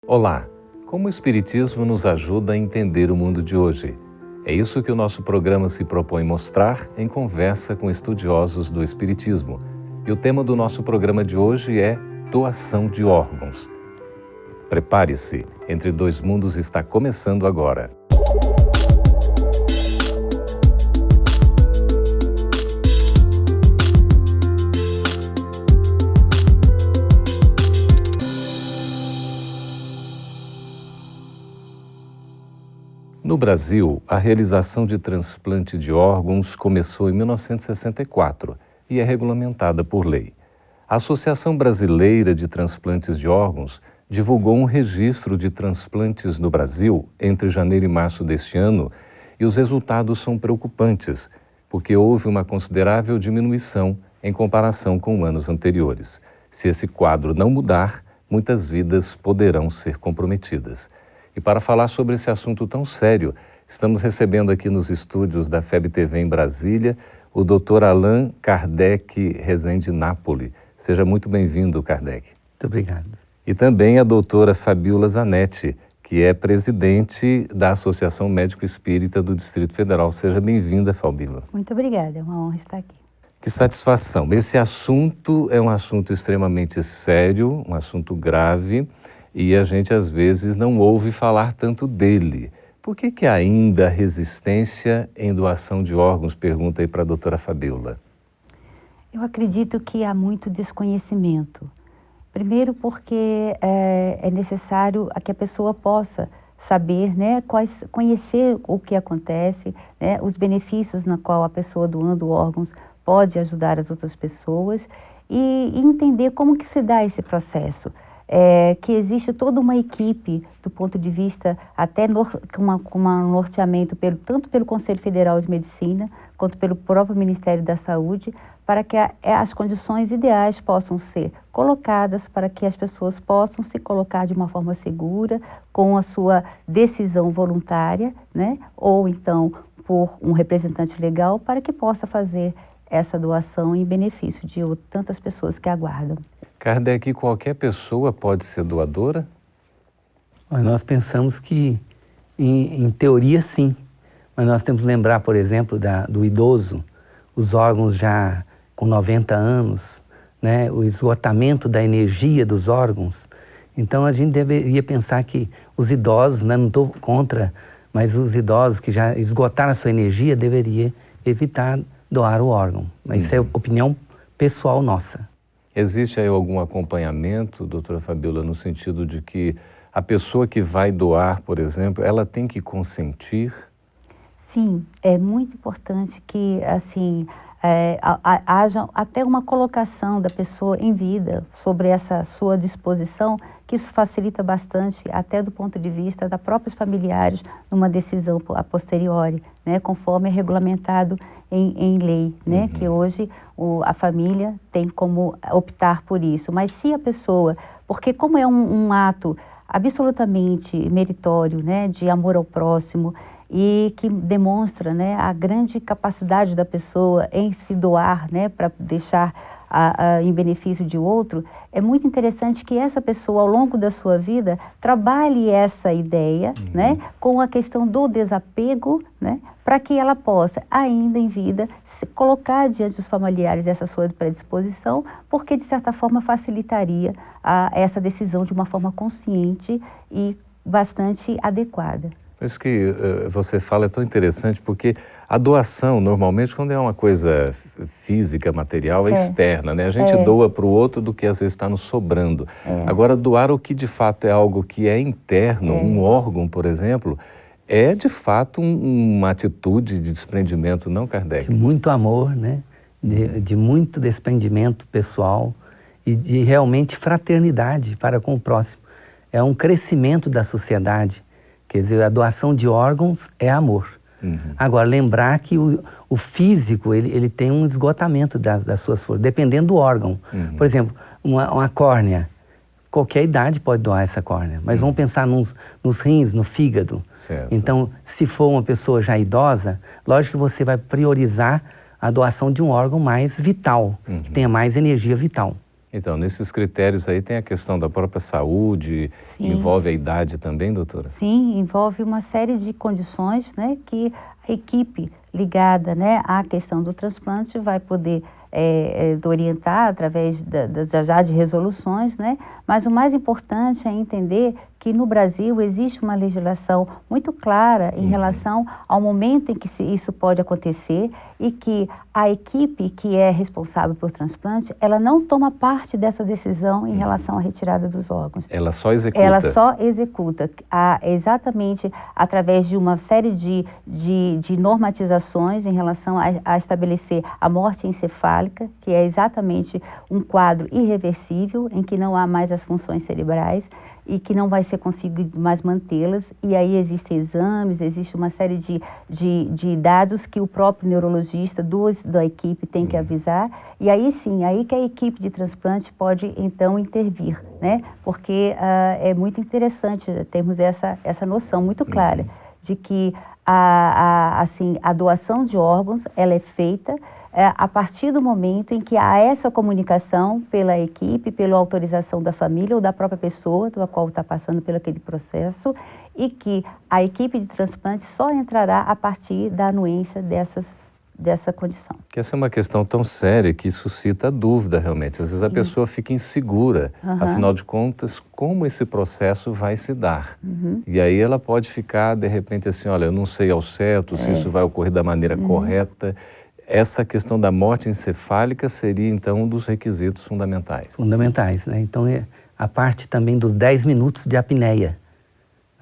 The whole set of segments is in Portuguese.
Olá! Como o Espiritismo nos ajuda a entender o mundo de hoje? É isso que o nosso programa se propõe mostrar em conversa com estudiosos do Espiritismo. E o tema do nosso programa de hoje é doação de órgãos. Prepare-se, Entre Dois Mundos está começando agora. No Brasil, a realização de transplante de órgãos começou em 1964 e é regulamentada por lei. A Associação Brasileira de Transplantes de Órgãos divulgou um registro de transplantes no Brasil entre janeiro e março deste ano e os resultados são preocupantes, porque houve uma considerável diminuição em comparação com anos anteriores. Se esse quadro não mudar, muitas vidas poderão ser comprometidas. E para falar sobre esse assunto tão sério, estamos recebendo aqui nos estúdios da FEB TV em Brasília o Dr. Allan Kardec Rezende Napoli. Seja muito bem-vindo, Kardec. Muito obrigado. E também a doutora Fabiola Zanetti, que é presidente da Associação Médico Espírita do Distrito Federal. Seja bem-vinda, Fabiola. Muito obrigada, é uma honra estar aqui. Que satisfação. Esse assunto é um assunto extremamente sério, um assunto grave, e a gente às vezes não ouve falar tanto dele. Por que ainda há resistência em doação de órgãos? Pergunta aí para a doutora Fabiola. Eu acredito que há muito desconhecimento. Primeiro porque é necessário que a pessoa possa saber, né, conhecer o que acontece, né, os benefícios na qual a pessoa doando órgãos pode ajudar as outras pessoas e entender como que se dá esse processo. Que existe toda uma equipe do ponto de vista até com um norteamento tanto pelo Conselho Federal de Medicina quanto pelo próprio Ministério da Saúde para que as condições ideais possam ser colocadas para que as pessoas possam se colocar de uma forma segura com a sua decisão voluntária, né? Ou então por um representante legal para que possa fazer essa doação em benefício de tantas pessoas que aguardam. Kardec, qualquer pessoa pode ser doadora? Nós pensamos que, em teoria, sim. Mas nós temos que lembrar, por exemplo, do idoso, os órgãos já com 90 anos, né, o esgotamento da energia dos órgãos. Então, a gente deveria pensar que os idosos, né, não estou contra, mas os idosos que já esgotaram a sua energia deveriam evitar doar o órgão. Mas isso é opinião pessoal nossa. Existe aí algum acompanhamento, doutora Fabiola, no sentido de que a pessoa que vai doar, por exemplo, ela tem que consentir? Sim, é muito importante que, assim, haja até uma colocação da pessoa em vida sobre essa sua disposição, que isso facilita bastante, até do ponto de vista da próprios familiares, numa decisão a posteriori, né, conforme é regulamentado em lei, né, que hoje a família tem como optar por isso. Mas se a pessoa, porque como é um ato absolutamente meritório, né, de amor ao próximo, e que demonstra, né, a grande capacidade da pessoa em se doar, né, para deixar em benefício de outro, é muito interessante que essa pessoa, ao longo da sua vida, trabalhe essa ideia, né, com a questão do desapego, né, para que ela possa, ainda em vida, se colocar diante dos familiares essa sua predisposição, porque, de certa forma, facilitaria essa decisão de uma forma consciente e bastante adequada. Isso que você fala é tão interessante, porque a doação, normalmente, quando é uma coisa física, material, é externa, né? A gente doa para o outro do que às vezes está nos sobrando. Agora, doar o que de fato é algo que é interno, um órgão, por exemplo, é de fato uma atitude de desprendimento, não, Kardec? De muito amor, né? De muito desprendimento pessoal e de realmente fraternidade para com o próximo. É um crescimento da sociedade. Quer dizer, a doação de órgãos é amor. Agora, lembrar que o físico, ele tem um esgotamento das suas forças, dependendo do órgão. Por exemplo, uma córnea. Qualquer idade pode doar essa córnea. Mas vamos pensar nos rins, no fígado. Certo. Então, se for uma pessoa já idosa, lógico que você vai priorizar a doação de um órgão mais vital, que tenha mais energia vital. Então, nesses critérios aí tem a questão da própria saúde, Sim. Envolve a idade também, doutora? Sim, envolve uma série de condições, né, que a equipe ligada, né, à questão do transplante vai poder orientar através já de resoluções, né, mas o mais importante é entender que no Brasil existe uma legislação muito clara em relação ao momento em que isso pode acontecer e que a equipe que é responsável por transplante, ela não toma parte dessa decisão em relação à retirada dos órgãos. Ela só executa? Ela só executa, exatamente através de uma série de normatizações em relação a estabelecer a morte encefálica, que é exatamente um quadro irreversível, em que não há mais as funções cerebrais e que não vai ser conseguido mais mantê-las. E aí existem exames, existe uma série de dados que o próprio neurologista da equipe tem que avisar. E aí sim, aí que a equipe de transplante pode então intervir, né? Porque é muito interessante termos essa noção muito clara de que a doação de órgãos, ela é feita a partir do momento em que há essa comunicação pela equipe, pela autorização da família ou da própria pessoa, da qual está passando pelo aquele processo, e que a equipe de transplante só entrará a partir da anuência dessa condição. Que essa é uma questão tão séria que suscita dúvida realmente. Às vezes a pessoa fica insegura, afinal de contas, como esse processo vai se dar. E aí ela pode ficar, de repente, assim, olha, eu não sei ao certo se isso vai ocorrer da maneira correta. Essa questão da morte encefálica seria, então, um dos requisitos fundamentais. Fundamentais, né? Então, a parte também dos 10 minutos de apneia,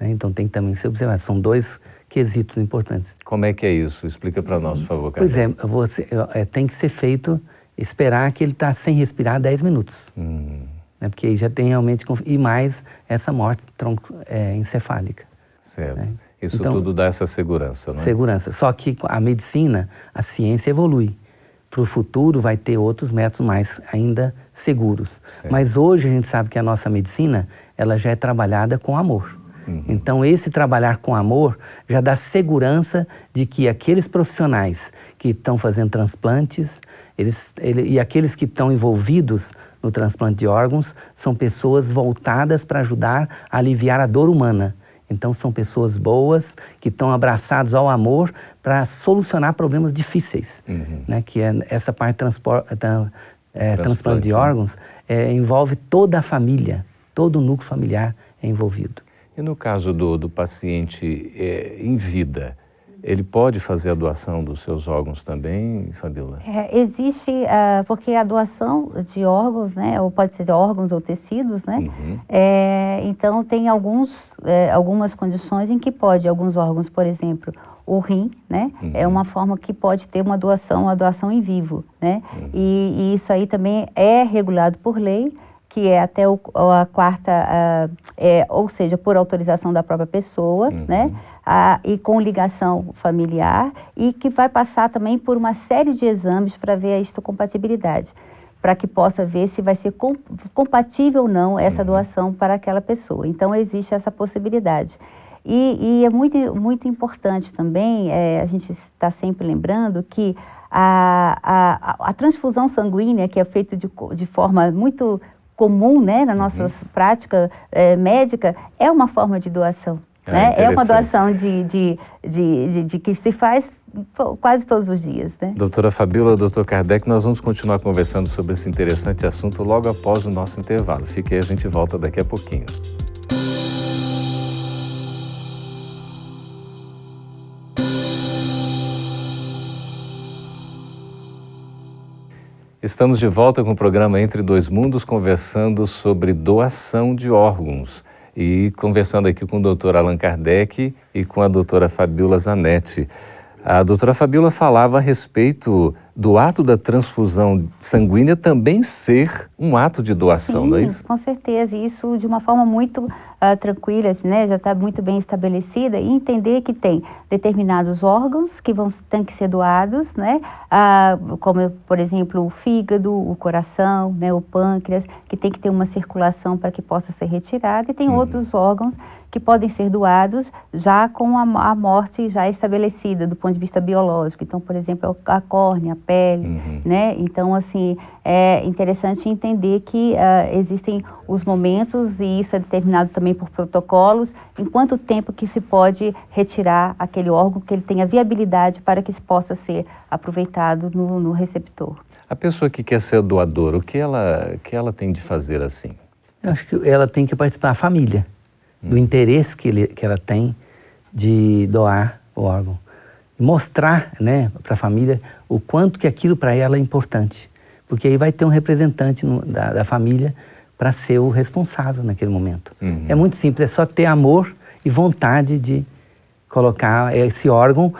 né? Então, tem que também ser observado. São 2 quesitos importantes. Como é que é isso? Explica para nós, por favor, Kardec. Pois tem que ser feito, esperar que ele está sem respirar 10 minutos. Né? Porque aí já tem realmente... E mais essa morte encefálica. Certo. Né? Isso então, tudo dá essa segurança, não é? Segurança. Só que a medicina, a ciência evolui. Para o futuro vai ter outros métodos mais ainda seguros. Certo. Mas hoje a gente sabe que a nossa medicina, ela já é trabalhada com amor. Então esse trabalhar com amor já dá segurança de que aqueles profissionais que estão fazendo transplantes, e aqueles que estão envolvidos no transplante de órgãos, são pessoas voltadas para ajudar a aliviar a dor humana. Então são pessoas boas que estão abraçados ao amor para solucionar problemas difíceis, né? Que é essa parte transplante de órgãos envolve toda a família, todo o núcleo familiar é envolvido. E no caso do paciente em vida, ele pode fazer a doação dos seus órgãos também, Fabíola? Existe, porque a doação de órgãos, né, ou pode ser de órgãos ou tecidos, né, então tem algumas condições em que pode, alguns órgãos, por exemplo, o rim, né, é uma forma que pode ter uma doação em vivo, né, e isso aí também é regulado por lei, que é até a quarta, ou seja, por autorização da própria pessoa, né? E com ligação familiar, e que vai passar também por uma série de exames para ver a histocompatibilidade, para que possa ver se vai ser compatível ou não essa doação para aquela pessoa. Então, existe essa possibilidade. E é muito, muito importante também, a gente está sempre lembrando que a transfusão sanguínea, que é feita de forma muito comum, né, na nossa prática médica, é uma forma de doação. Né? É uma doação de que se faz quase todos os dias. Né? Doutora Fabíola, doutor Kardec, nós vamos continuar conversando sobre esse interessante assunto logo após o nosso intervalo. Fique aí, a gente volta daqui a pouquinho. Estamos de volta com o programa Entre Dois Mundos, conversando sobre doação de órgãos. E conversando aqui com o doutor Allan Kardec e com a doutora Fabíola Zanetti. A doutora Fabíola falava a respeito do ato da transfusão sanguínea também ser um ato de doação, Sim, não é isso? Com certeza. Isso de uma forma muito tranquila, né? Já está muito bem estabelecida, e entender que tem determinados órgãos que têm que ser doados, né? Como, por exemplo, o fígado, o coração, né? O pâncreas, que tem que ter uma circulação para que possa ser retirado, e tem outros órgãos que podem ser doados já com a morte já estabelecida do ponto de vista biológico. Então, por exemplo, a córnea, a pele, né? Então, assim, é interessante entender que existem os momentos, e isso é determinado também por protocolos, em quanto tempo que se pode retirar aquele órgão, que ele tenha viabilidade para que isso possa ser aproveitado no receptor. A pessoa que quer ser doadora, o que ela tem de fazer assim? Eu acho que ela tem que participar, a família, do interesse que ela tem de doar o órgão. Mostrar, né, para a família o quanto que aquilo para ela é importante. Porque aí vai ter um representante da família para ser o responsável naquele momento. É muito simples, é só ter amor e vontade de colocar esse órgão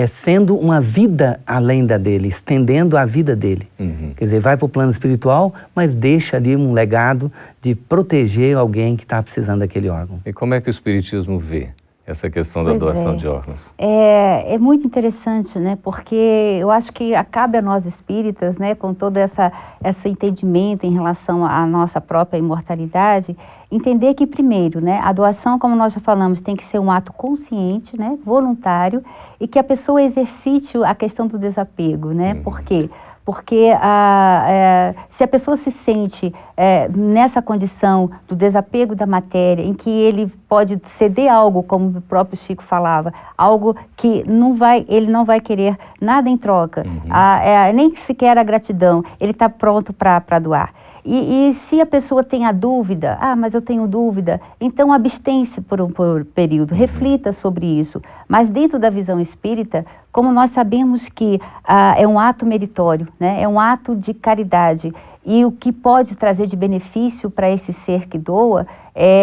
sendo uma vida além da dele, estendendo a vida dele. Quer dizer, vai para o plano espiritual, mas deixa ali um legado de proteger alguém que está precisando daquele órgão. E como é que o Espiritismo vê essa questão da doação de órgãos? É muito interessante, né? Porque eu acho que cabe a nós espíritas, né, com todo esse entendimento em relação à nossa própria imortalidade, entender que, primeiro, né, a doação, como nós já falamos, tem que ser um ato consciente, né, voluntário, e que a pessoa exercite a questão do desapego, né? Por quê? Porque se a pessoa se sente nessa condição do desapego da matéria, em que ele pode ceder algo, como o próprio Chico falava, algo que ele não vai querer nada em troca, nem sequer a gratidão, ele está pronto para doar. E se a pessoa tem a dúvida, mas eu tenho dúvida, então abstém-se por um período, reflita sobre isso. Mas dentro da visão espírita, como nós sabemos que é um ato meritório, né? É um ato de caridade, e o que pode trazer de benefício para esse ser que doa,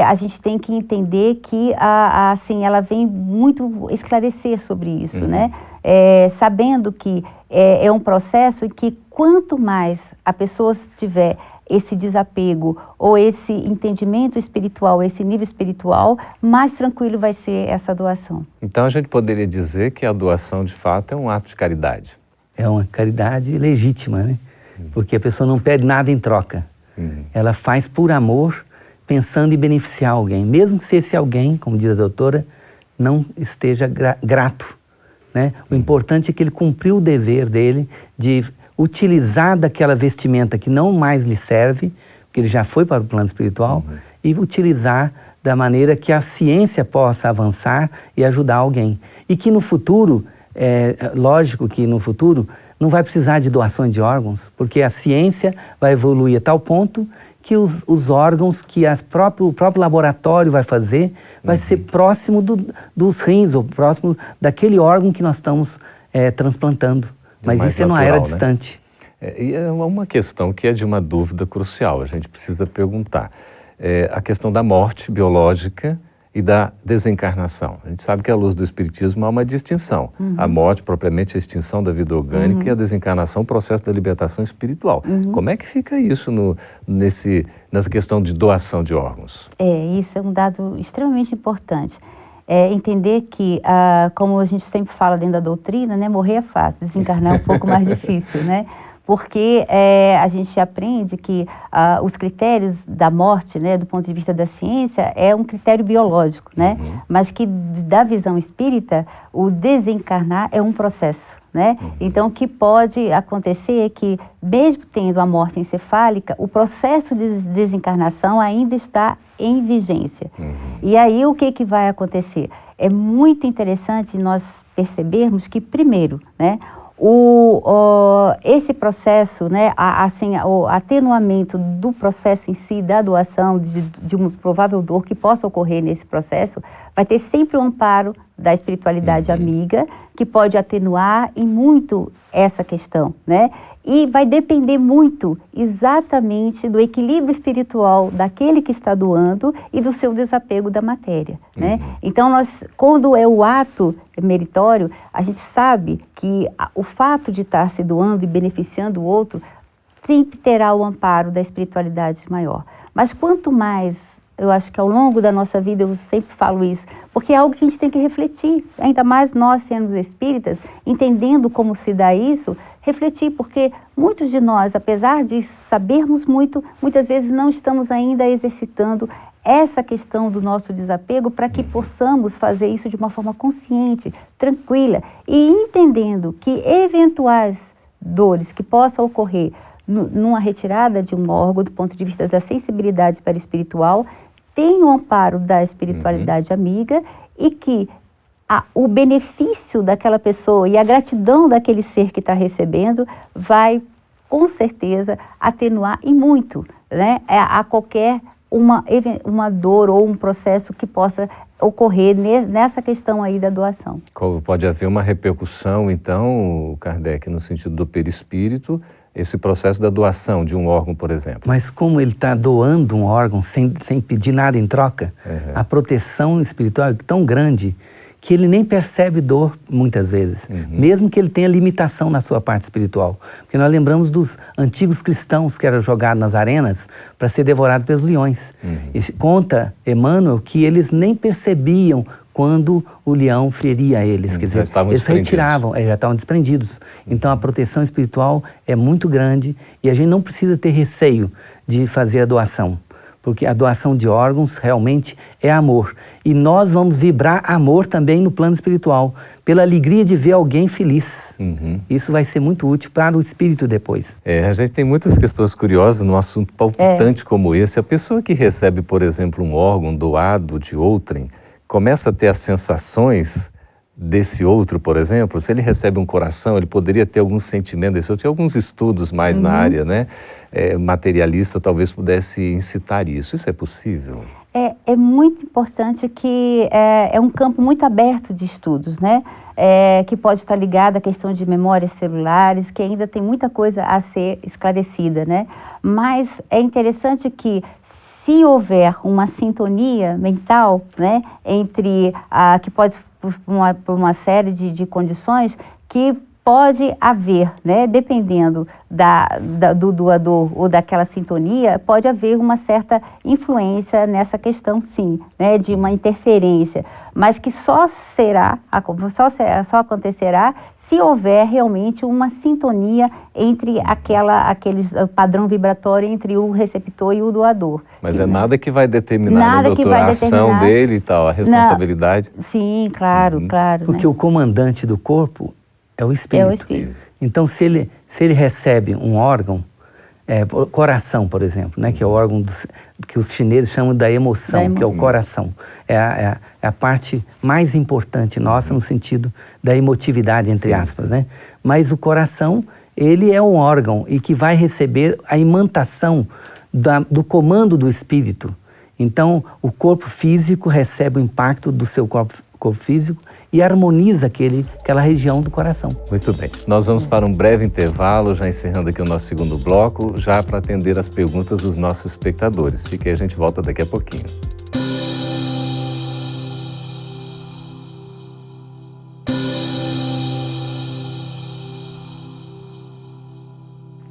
a gente tem que entender que assim, ela vem muito esclarecer sobre isso, né? Sabendo que é um processo em que quanto mais a pessoa tiver esse desapego ou esse entendimento espiritual, esse nível espiritual, mais tranquilo vai ser essa doação. Então a gente poderia dizer que a doação de fato é um ato de caridade. É uma caridade legítima, né? Porque a pessoa não pede nada em troca. Ela faz por amor, pensando em beneficiar alguém, mesmo que se esse alguém, como diz a doutora, não esteja grato, né? O importante é que ele cumpriu o dever dele de utilizar daquela vestimenta que não mais lhe serve, porque ele já foi para o plano espiritual, e utilizar da maneira que a ciência possa avançar e ajudar alguém. E que no futuro, lógico que no futuro, não vai precisar de doações de órgãos, porque a ciência vai evoluir a tal ponto que os órgãos que o próprio laboratório vai fazer, vai ser próximo dos rins, ou próximo daquele órgão que nós estamos transplantando. Mas isso é numa era distante. E é uma questão que é de uma dúvida crucial, a gente precisa perguntar. A questão da morte biológica e da desencarnação. A gente sabe que à luz do Espiritismo há uma distinção. A morte, propriamente a extinção da vida orgânica, e a desencarnação, o processo da libertação espiritual. Como é que fica isso nessa questão de doação de órgãos? Isso é um dado extremamente importante. Entender que, como a gente sempre fala dentro da doutrina, né, morrer é fácil, desencarnar é um pouco mais difícil, né? Porque a gente aprende que os critérios da morte, né, do ponto de vista da ciência, é um critério biológico, né? Mas que da visão espírita, o desencarnar é um processo, né? Então, o que pode acontecer é que, mesmo tendo a morte encefálica, o processo de desencarnação ainda está em vigência. E aí, o que vai acontecer? É muito interessante nós percebermos que, primeiro, né, esse processo, né, o atenuamento do processo em si, da doação, de uma provável dor que possa ocorrer nesse processo, vai ter sempre o amparo da espiritualidade amiga, que pode atenuar em muito essa questão, né? E vai depender muito exatamente do equilíbrio espiritual daquele que está doando e do seu desapego da matéria, né? Então, quando é o ato meritório, a gente sabe que o fato de estar se doando e beneficiando o outro sempre terá o amparo da espiritualidade maior. Mas quanto mais, eu acho que ao longo da nossa vida, eu sempre falo isso, porque é algo que a gente tem que refletir, ainda mais nós sendo espíritas, entendendo como se dá isso, refletir, porque muitos de nós, apesar de sabermos muito, muitas vezes não estamos ainda exercitando essa questão do nosso desapego para que possamos fazer isso de uma forma consciente, tranquila e entendendo que eventuais dores que possam ocorrer numa retirada de um órgão do ponto de vista da sensibilidade para o espiritual tem o amparo da espiritualidade amiga e que o benefício daquela pessoa e a gratidão daquele ser que está recebendo vai com certeza atenuar e muito, né, a qualquer uma dor ou um processo que possa ocorrer nessa questão aí da doação. Pode haver uma repercussão, então, Kardec, no sentido do perispírito, esse processo da doação de um órgão, por exemplo. Mas como ele está doando um órgão sem pedir nada em troca, a proteção espiritual é tão grande que ele nem percebe dor muitas vezes, mesmo que ele tenha limitação na sua parte espiritual. Porque nós lembramos dos antigos cristãos que eram jogados nas arenas para ser devorados pelos leões. E conta Emmanuel que eles nem percebiam quando o leão feria eles, quer dizer, eles retiravam, já estavam desprendidos. Então a proteção espiritual é muito grande e a gente não precisa ter receio de fazer a doação. Porque a doação de órgãos realmente é amor. E nós vamos vibrar amor também no plano espiritual, pela alegria de ver alguém feliz. Isso vai ser muito útil para o espírito depois. A gente tem muitas questões curiosas num assunto palpitante como esse. A pessoa que recebe, por exemplo, um órgão doado de outrem, começa a ter as sensações desse outro, por exemplo. Se ele recebe um coração, ele poderia ter algum sentimento desse outro. Tem alguns estudos mais na área, né? Materialista talvez pudesse incitar isso. Isso é possível? É muito importante que é um campo muito aberto de estudos, né? Que pode estar ligado à questão de memórias celulares, que ainda tem muita coisa a ser esclarecida, né? Mas é interessante que se houver uma sintonia mental, né, entre que pode por uma série de condições que pode haver, né, dependendo do doador ou daquela sintonia, pode haver uma certa influência nessa questão, sim, né, de uma interferência, mas que só acontecerá se houver realmente uma sintonia entre aquele padrão vibratório entre o receptor e o doador. Mas nada que vai determinar, né, doutora, a ação dele e tal, a responsabilidade? Sim, claro, claro. Porque, né, o comandante do corpo é o espírito. É o espírito. Então, se ele recebe um órgão, coração, por exemplo, né, que é o órgão que os chineses chamam da emoção, que é o coração. É a parte mais importante nossa no sentido da emotividade, entre aspas, né? Mas o coração, ele é um órgão e que vai receber a imantação do comando do espírito. Então, o corpo físico recebe o impacto do seu corpo físico e harmoniza aquela região do coração. Muito bem. Nós vamos para um breve intervalo, já encerrando aqui o nosso segundo bloco, já para atender as perguntas dos nossos espectadores. Fique aí, a gente volta daqui a pouquinho.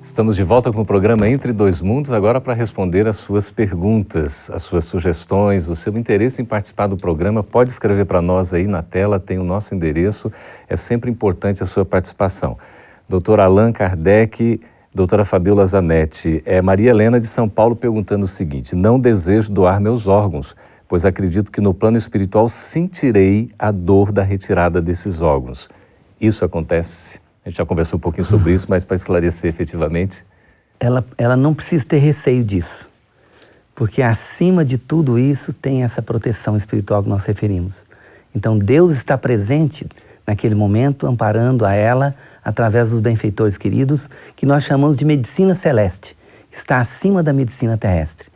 Estamos de volta com o programa Entre Dois Mundos, agora para responder as suas perguntas, as suas sugestões, o seu interesse em participar do programa. Pode escrever para nós aí na tela, tem o nosso endereço, é sempre importante a sua participação. Doutor Allan Kardec, doutora Fabiola Zanetti, Maria Helena de São Paulo perguntando o seguinte: não desejo doar meus órgãos, pois acredito que no plano espiritual sentirei a dor da retirada desses órgãos. Isso acontece? A gente já conversou um pouquinho sobre isso, mas para esclarecer efetivamente. Ela não precisa ter receio disso, porque acima de tudo isso tem essa proteção espiritual que nós referimos. Então Deus está presente naquele momento, amparando a ela através dos benfeitores queridos, que nós chamamos de medicina celeste, que está acima da medicina terrestre.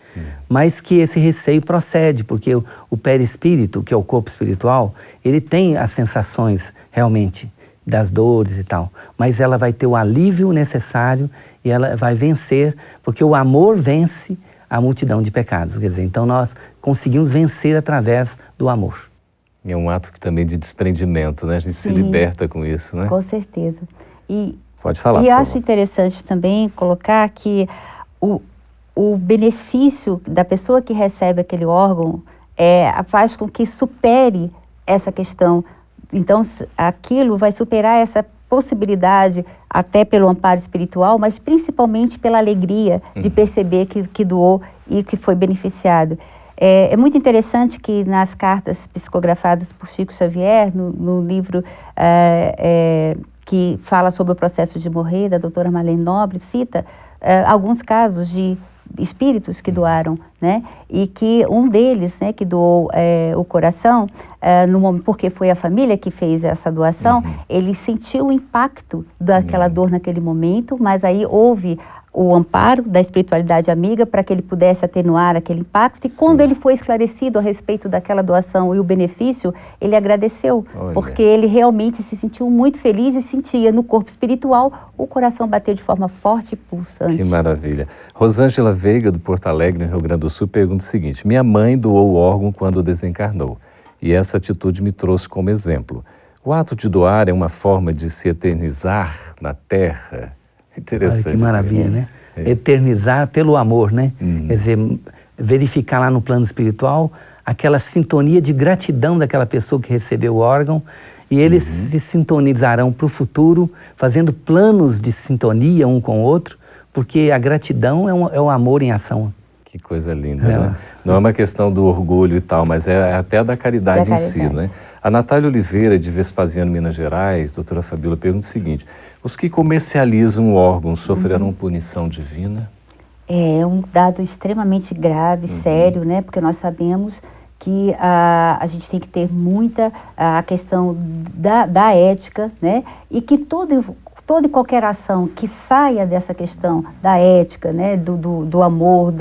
Mas que esse receio procede, porque o perispírito, que é o corpo espiritual, ele tem as sensações realmente das dores e tal, mas ela vai ter o alívio necessário e ela vai vencer, porque o amor vence a multidão de pecados, quer dizer, então nós conseguimos vencer através do amor. É um ato também de desprendimento, né? A gente se liberta com isso, né? Com certeza. Pode falar. E acho interessante também colocar que o benefício da pessoa que recebe aquele órgão faz com que supere essa questão. Então, aquilo vai superar essa possibilidade, até pelo amparo espiritual, mas principalmente pela alegria de perceber que doou e que foi beneficiado. É muito interessante que nas cartas psicografadas por Chico Xavier, no livro que fala sobre o processo de morrer, da doutora Marlene Nobre, cita alguns casos de espíritos que doaram, né? E que um deles, né, que doou o coração, no momento, porque foi a família que fez essa doação, ele sentiu o impacto daquela dor naquele momento, mas aí houve o amparo da espiritualidade amiga para que ele pudesse atenuar aquele impacto, e quando ele foi esclarecido a respeito daquela doação e o benefício, ele agradeceu, porque ele realmente se sentiu muito feliz e sentia no corpo espiritual o coração bater de forma forte e pulsante. Que maravilha. Rosângela Veiga, do Porto Alegre, no Rio Grande do Sul, pergunta o seguinte: minha mãe doou o órgão quando desencarnou, e essa atitude me trouxe como exemplo. O ato de doar é uma forma de se eternizar na Terra? Interessante. Olha que maravilha, né? Eternizar pelo amor, né? Quer dizer, verificar lá no plano espiritual aquela sintonia de gratidão daquela pessoa que recebeu o órgão, e eles se sintonizarão para o futuro, fazendo planos de sintonia um com o outro, porque a gratidão é o amor em ação. Que coisa linda, né? Não é uma questão do orgulho e tal, mas é até da caridade em si, né? A Natália Oliveira, de Vespasiano, Minas Gerais, doutora Fabíola, pergunta o seguinte: os que comercializam o órgão sofrerão punição divina? É um dado extremamente grave, sério, né? Porque nós sabemos que a gente tem que ter muita a questão da ética, né? E que toda e qualquer ação que saia dessa questão da ética, né? do amor,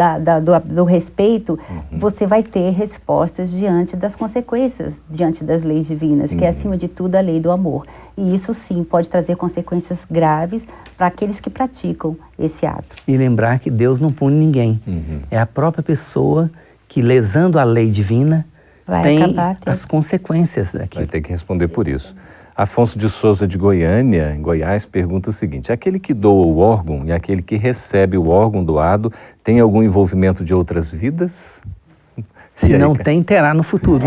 do respeito, você vai ter respostas diante das consequências, diante das leis divinas, que é, acima de tudo, a lei do amor. E isso, sim, pode trazer consequências graves para aqueles que praticam esse ato. E lembrar que Deus não pune ninguém. É a própria pessoa que, lesando a lei divina, tem as consequências daquilo. Vai ter que responder por isso. Afonso de Souza, de Goiânia, em Goiás, pergunta o seguinte: aquele que doa o órgão e aquele que recebe o órgão doado tem algum envolvimento de outras vidas? Se não tem, terá no futuro.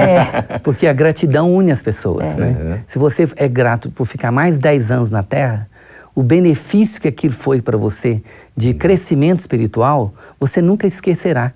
Porque a gratidão une as pessoas. Né? Se você é grato por ficar mais 10 anos na Terra, o benefício que aquilo foi para você de crescimento espiritual, você nunca esquecerá.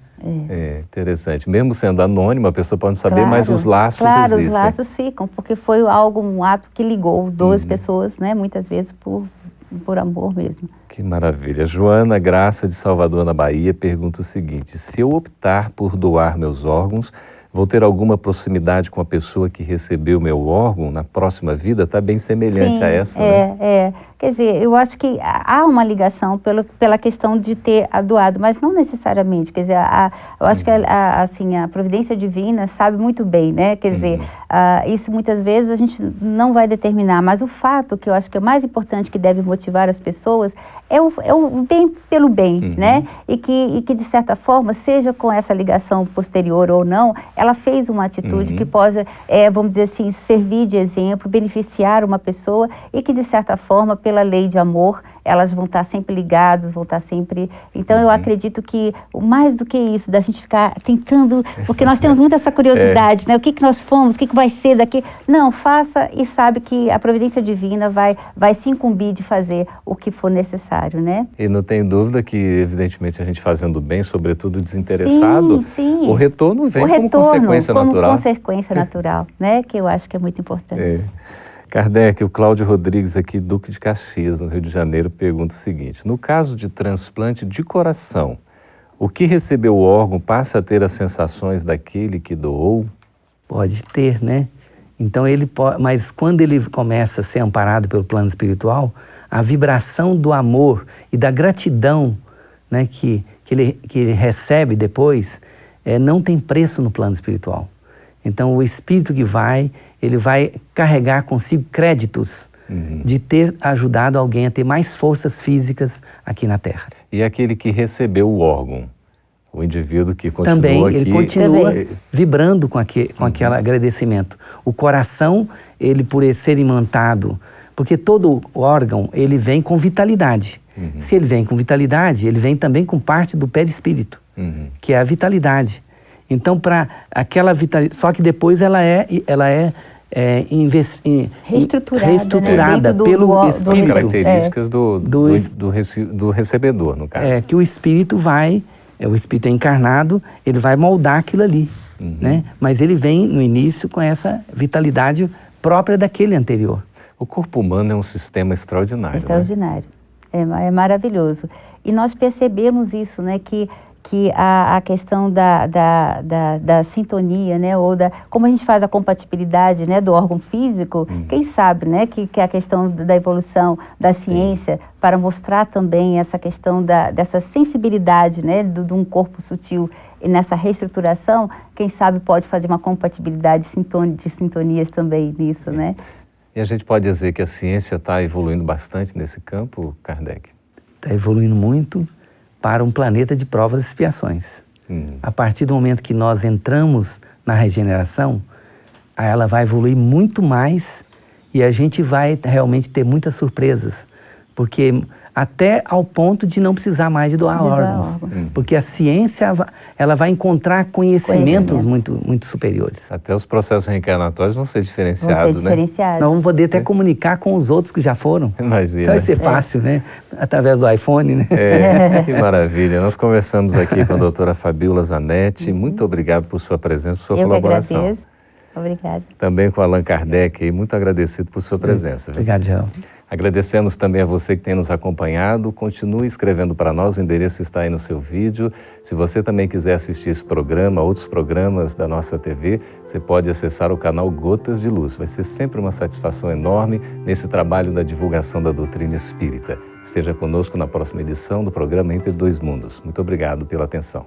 É interessante. Mesmo sendo anônimo, a pessoa pode saber, mas os laços existem. Claro, os laços ficam, porque foi um ato que ligou duas pessoas, né? Muitas vezes por amor mesmo. Que maravilha. Joana Graça, de Salvador, na Bahia, pergunta o seguinte: se eu optar por doar meus órgãos, vou ter alguma proximidade com a pessoa que recebeu meu órgão na próxima vida? Está bem semelhante a essa, né? Quer dizer, eu acho que há uma ligação pela questão de ter doado, mas não necessariamente. Quer dizer, eu acho que assim, a providência divina sabe muito bem, né? Quer dizer, isso muitas vezes a gente não vai determinar, mas o fato que eu acho que é mais importante, que deve motivar as pessoas, é o bem pelo bem, né? E que, de certa forma, seja com essa ligação posterior ou não, ela fez uma atitude que pode, vamos dizer assim, servir de exemplo, beneficiar uma pessoa, e que, de certa forma, pela lei de amor, elas vão estar sempre ligadas, vão estar sempre... Então, eu acredito que, mais do que isso, da gente ficar tentando... Porque nós temos muita essa curiosidade, né? O que nós fomos, o que vai ser daqui? Não, faça e sabe que a providência divina vai se incumbir de fazer o que for necessário, né? E não tem dúvida que, evidentemente, a gente fazendo bem, sobretudo desinteressado, sim. O retorno vem como consequência natural. Como consequência natural, né? Que eu acho que é muito importante. Kardec, o Cláudio Rodrigues, aqui, Duque de Caxias, no Rio de Janeiro, pergunta o seguinte: no caso de transplante de coração, o que recebeu o órgão passa a ter as sensações daquele que doou? Pode ter, né? Então ele pode, mas quando ele começa a ser amparado pelo plano espiritual, a vibração do amor e da gratidão, né, que ele recebe depois, não tem preço no plano espiritual. Então o espírito que ele vai carregar consigo créditos de ter ajudado alguém a ter mais forças físicas aqui na Terra. E aquele que recebeu o órgão? O indivíduo que continua também, aqui... ele continua vibrando com aquele agradecimento. O coração, ele por ser imantado, porque todo órgão, ele vem com vitalidade. Se ele vem com vitalidade, ele vem também com parte do perispírito, que é a vitalidade. Então, para aquela vitalidade... Só que depois ela é reestruturada, né? pelo espírito. Características do recebedor, no caso. Que o espírito vai o espírito é encarnado, ele vai moldar aquilo ali, né? Mas ele vem no início com essa vitalidade própria daquele anterior. O corpo humano é um sistema extraordinário. Extraordinário. Né? É maravilhoso. E nós percebemos isso, né? Que a questão da sintonia, né? Ou como a gente faz a compatibilidade, né? Do órgão físico, quem sabe, né? Que a questão da evolução da ciência, para mostrar também essa questão dessa sensibilidade, né? De um corpo sutil e nessa reestruturação, quem sabe pode fazer uma compatibilidade de sintonias também nisso, né? E a gente pode dizer que a ciência está evoluindo bastante nesse campo, Kardec? Está evoluindo muito para um planeta de provas e expiações. A partir do momento que nós entramos na regeneração, ela vai evoluir muito mais e a gente vai realmente ter muitas surpresas, porque até ao ponto de não precisar mais de doar órgãos. Porque a ciência ela vai encontrar conhecimentos muito superiores. Até os processos reencarnatórios vão ser diferenciados, né? Nós vamos poder até comunicar com os outros que já foram. Imagina. Então vai ser fácil, né? Através do iPhone, né? Que maravilha. Nós conversamos aqui com a doutora Fabíola Zanetti. Muito obrigado por sua presença, por sua colaboração. Eu que agradeço. Obrigada. Também com Allan Kardec, muito agradecido por sua presença. Obrigado, Geraldo. Agradecemos também a você que tem nos acompanhado. Continue escrevendo para nós, o endereço está aí no seu vídeo. Se você também quiser assistir esse programa, outros programas da nossa TV, você pode acessar o canal Gotas de Luz. Vai ser sempre uma satisfação enorme nesse trabalho da divulgação da doutrina espírita. Esteja conosco na próxima edição do programa Entre Dois Mundos. Muito obrigado pela atenção.